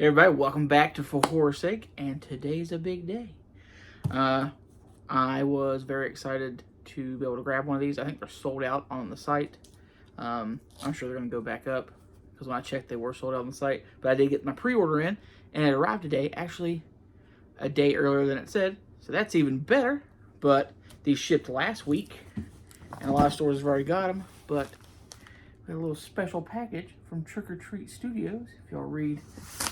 Hey everybody, welcome back to For Horror's Sake, and today's a big day. I was very excited to be able to grab one of these. I think they're sold out on the site. I'm sure they're going to go back up, because when I checked they were sold out on the site. But I did get my pre-order in, and it arrived today, actually a day earlier than it said, so that's even better. But these shipped last week, and a lot of stores have already got them, but a little special package from Trick or Treat Studios. If y'all read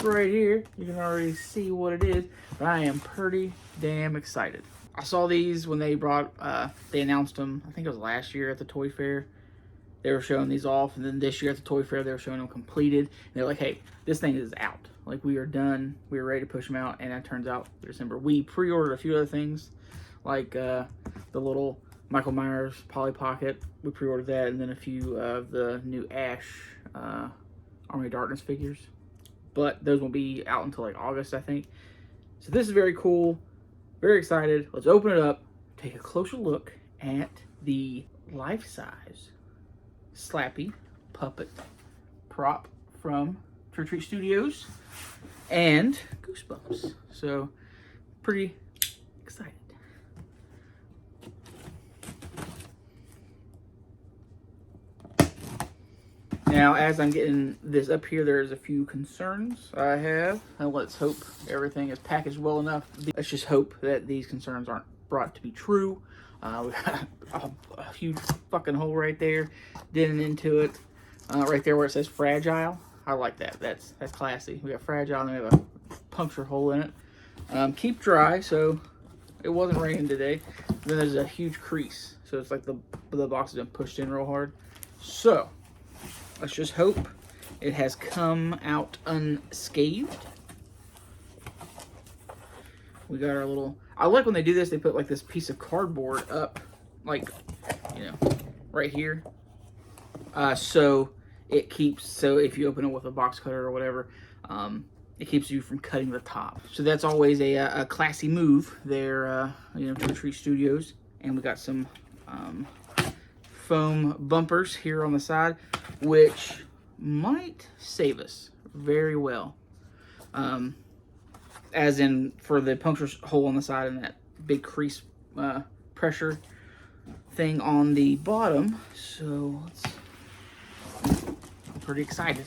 right here, you can already see what it is, but I am pretty damn excited. I saw these when they they announced them, I think it was last year at the Toy Fair. They were showing these off, and then this year at the Toy Fair, they were showing them completed. And they're like, hey, this thing is out. Like, we are done. We were ready to push them out, and that turns out December. We pre-ordered a few other things, like the little Michael Myers Polly Pocket. We pre-ordered that, and then a few of the new Ash Army of Darkness figures. But those won't be out until like August, I think. So this is very cool. Very excited. Let's open it up, take a closer look at the life-size Slappy puppet prop from Trick or Treat Studios and Goosebumps. So pretty excited. Now, as I'm getting this up here, there's a few concerns I have. And let's hope everything is packaged well enough. Let's just hope that these concerns aren't brought to be true. We got a huge fucking hole right there, dented into it. Right there where it says fragile. I like that. That's classy. We got fragile, and we have a puncture hole in it. Keep dry, so it wasn't raining today. Then there's a huge crease, so it's like the box has been pushed in real hard. So let's just hope it has come out unscathed. We got our little... I like when they do this, they put like this piece of cardboard up, like, you know, right here. So it keeps... So if you open it with a box cutter or whatever, it keeps you from cutting the top. So that's always a classy move there, you know, Trick or Treat Studios. And we got some foam bumpers here on the side, which might save us very well. As in for the puncture hole on the side and that big crease pressure thing on the bottom. So I'm pretty excited.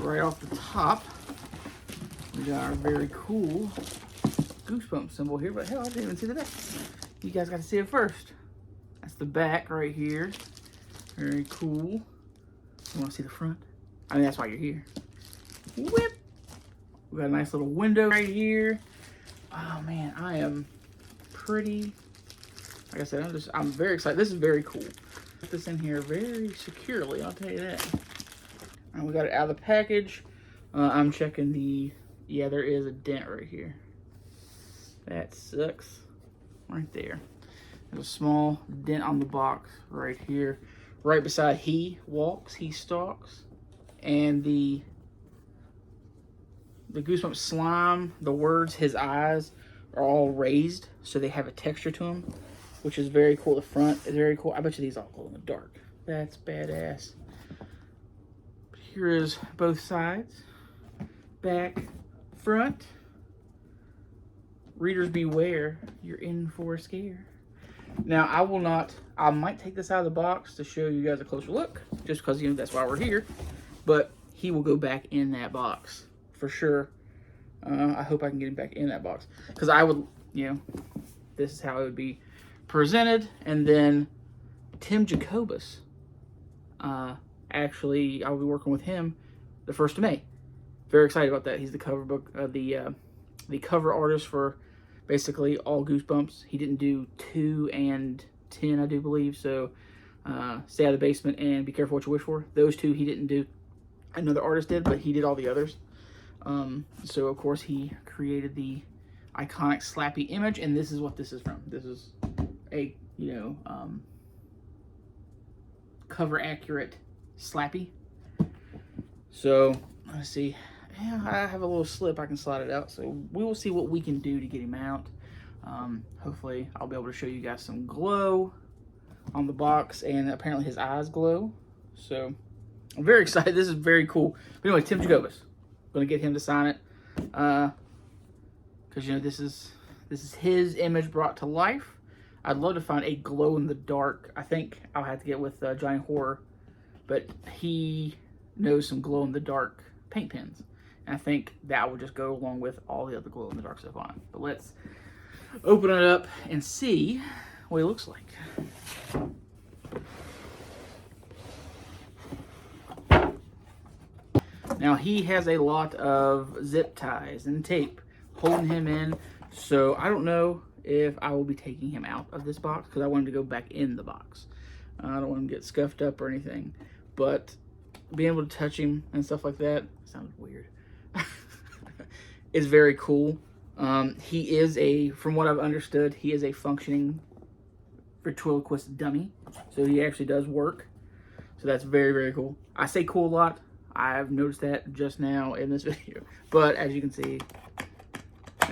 Right off the top, we got our very cool Goosebumps symbol here, but hell, I didn't even see the back. You guys got to see it first. That's the back right here. Very cool. You want to see the front? I mean, that's why you're here. Whip! We got a nice little window right here. Oh man, I am pretty... Like I said, I'm very excited. This is very cool. Put this in here very securely, I'll tell you that. And we got it out of the package. I'm checking the... Yeah, there is a dent right here. That sucks. Right there. There's a small dent on the box right here. Right beside he walks, he stalks. And the Goosebumps slime, the words, his eyes, are all raised. So they have a texture to them, which is very cool. The front is very cool. I bet you these all glow in the dark. That's badass. Here is both sides. Back, front. Readers beware, you're in for a scare. Now, I might take this out of the box to show you guys a closer look, just because, you know, that's why we're here. But he will go back in that box, for sure. I hope I can get him back in that box. Because I would, you know, this is how it would be presented. And then Tim Jacobus, actually, I'll be working with him the 1st of May. Very excited about that. He's the cover book, the cover artist for basically all Goosebumps. He didn't do 2 and 10, I do believe. So Stay Out of the Basement and Be Careful What You Wish For. Those 2 he didn't do. Another artist did, but he did all the others. So of course he created the iconic Slappy image, and this is what this is from. This is a, you know, cover accurate Slappy. So let's see. Yeah, I have a little slip. I can slide it out. So we will see what we can do to get him out. Hopefully I'll be able to show you guys some glow on the box, and apparently his eyes glow. So I'm very excited. This is very cool. But anyway, Tim Jacobus. Going to get him to sign it. Because, you know, this is his image brought to life. I'd love to find a glow-in-the-dark. I think I'll have to get with Johnny Horror. But he knows some glow-in-the-dark paint pens. And I think that would just go along with all the other glow-in-the-dark stuff on it. But let's open it up and see what it looks like. Now, he has a lot of zip ties and tape holding him in. So, I don't know if I will be taking him out of this box because I want him to go back in the box. I don't want him to get scuffed up or anything. But being able to touch him and stuff like that sounds weird. It's very cool. He is from what I've understood, he is a functioning ventriloquist dummy. So he actually does work. So that's very, very cool. I say cool a lot. I've noticed that just now in this video. But as you can see,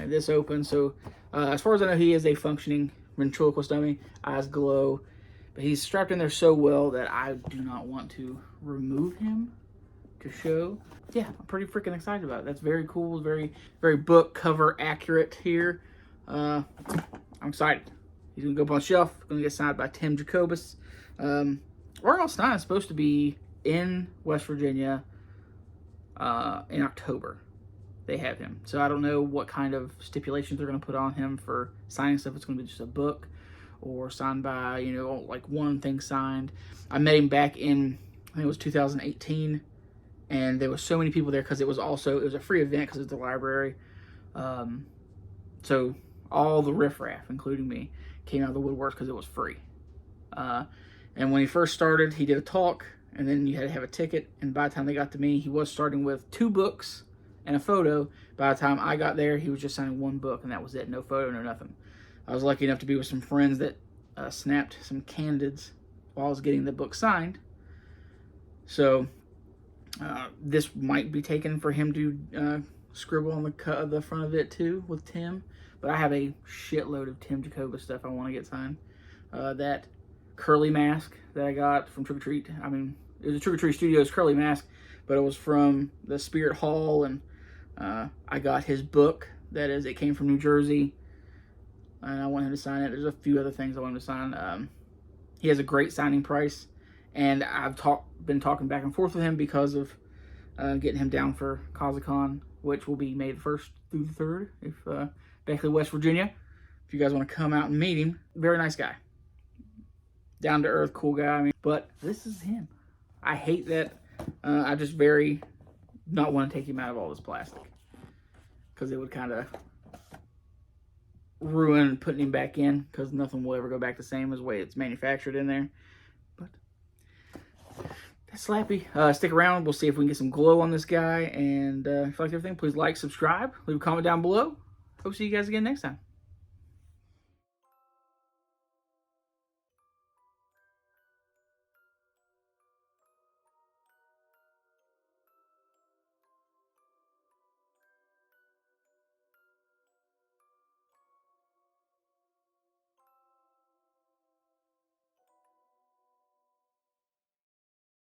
this opens. So as far as I know, he is a functioning ventriloquist dummy. Eyes glow. But he's strapped in there so well that I do not want to remove him to show. Yeah, I'm pretty freaking excited about it. That's very cool. Very, very book cover accurate here. I'm excited. He's going to go up on the shelf. Going to get signed by Tim Jacobus. R.L. Stine is supposed to be in West Virginia in October. They have him. So I don't know what kind of stipulations they're going to put on him for signing stuff. It's going to be just a book or signed by, you know, like one thing signed. I met him back in, I think it was 2018. And there was so many people there because it was a free event because it's the library. So all the riffraff, including me, came out of the woodwork because it was free. And when he first started, he did a talk, and then you had to have a ticket. And by the time they got to me, he was starting with 2 books and a photo. By the time I got there, he was just signing 1 book, and that was it. No photo, no nothing. I was lucky enough to be with some friends that snapped some candids while I was getting the book signed. So this might be taken for him to scribble on the front of it too with Tim. But I have a shitload of Tim Jacobus stuff I want to get signed. That curly mask that I got from Trick or Treat. I mean, it was a Trick or Treat Studios curly mask, but it was from the Spirit Hall, and I got his book. That is, it came from New Jersey, and I want him to sign it. There's a few other things I want him to sign. He has a great signing price, and I've been talking back and forth with him because of getting him down for Kazakon, which will be May the 1st through the 3rd, if Beckley, West Virginia. If you guys want to come out and meet him, very nice guy. Down to earth, cool guy. I mean, but this is him. I hate that. I just very not want to take him out of all this plastic because it would kind of ruin putting him back in because nothing will ever go back the same as the way it's manufactured in there. But that's Slappy. Stick around. We'll see if we can get some glow on this guy. And if you liked everything, please like, subscribe, leave a comment down below. Hope to see you guys again next time.